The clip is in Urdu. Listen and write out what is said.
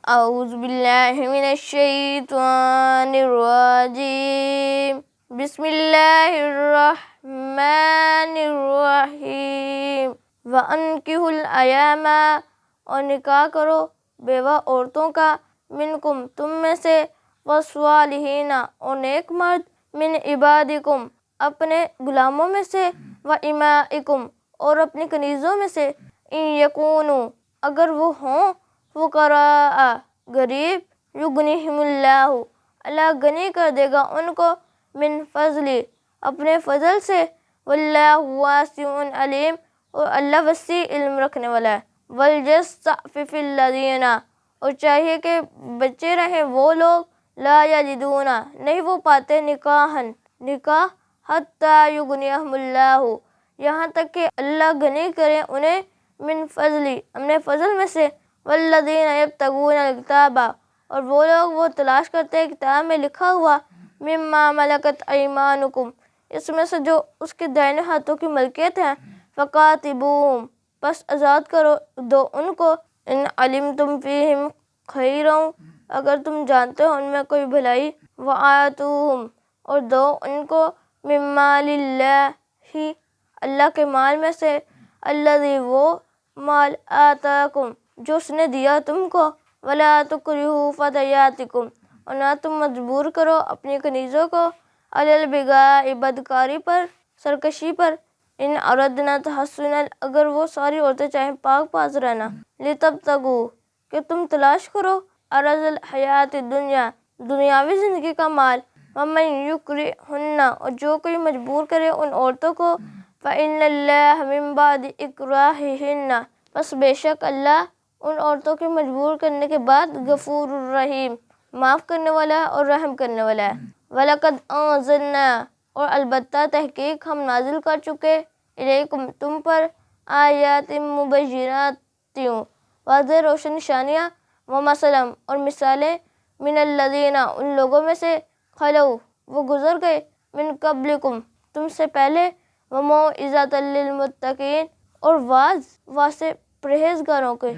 اعوذ باللہ من الشیطان الرجیم بسم اللہ الرحمن الرحیم وَأَنكِحُوا الْأَيَامَ اور نکاح کرو بیوہ عورتوں کا منکم تم میں سے والصالحین اور نیک مرد من عبادکم اپنے غلاموں میں سے وإمائکم اور اپنی کنیزوں میں سے ان یکونوا اگر وہ ہوں فقراء غریب یغنیہم اللہ غنی کر دے گا ان کو من فضلی اپنے فضل سے واللہ واسع علیم اور اللہ وسیع علم رکھنے والا ہے وَلْيَسْتَعْفِفِ الَّذِينَ اور چاہیے کہ بچے رہیں وہ لوگ لا یجدون نہیں وہ پاتے نکاح حتی یغنیہم اللہ یہاں تک کہ اللہ غنی کرے انہیں من فضلی اپنے فضل میں سے والذین یبتغون الکتاب اور وہ لوگ وہ تلاش کرتے ہیں کتاب میں لکھا ہوا مما ملکت ایمانکم اس میں سے جو اس کے دائیں ہاتھوں کی ملکیت ہے فقاتبوہم بس آزاد کرو دو ان کو ان علمتم فیہم خیرا اگر تم جانتے ہو ان میں کوئی بھلائی وآتوہم اور دو ان کو من مال اللہ اللہ کے مال میں سے الذی وہ مال آتاکم جو اس نے دیا تم کو ولا تکرہوا فتیاتکم اور نہ تم مجبور کرو اپنی کنیزوں کو علی البغاء بدکاری پر سرکشی پر ان اردنا تحسنا اگر وہ ساری عورتیں چاہیں پاک پاس رہنا لتبتغوا کہ تم تلاش کرو عرض الحیات الدنیا دنیاوی زندگی کا مال ومن یکرہن اور جو کوئی مجبور کرے ان عورتوں کو فإن اللہ من بعد اکراہہن بس بے شک اللہ ان عورتوں کے مجبور کرنے کے بعد غفور الرحیم معاف کرنے والا ہے اور رحم کرنے والا ہے وَلَقَدْ أَنزَلْنَا اور البتہ تحقیق ہم نازل کر چکے الیکم تم پر آیات مبینات واضح روشن نشانیاں ومثلا اور مثالیں من الذین ان لوگوں میں سے خلو وہ گزر گئے من قبلکم تم سے پہلے وموعظۃ للمتقین اور واعظ واسطے پرہیزگاروں کے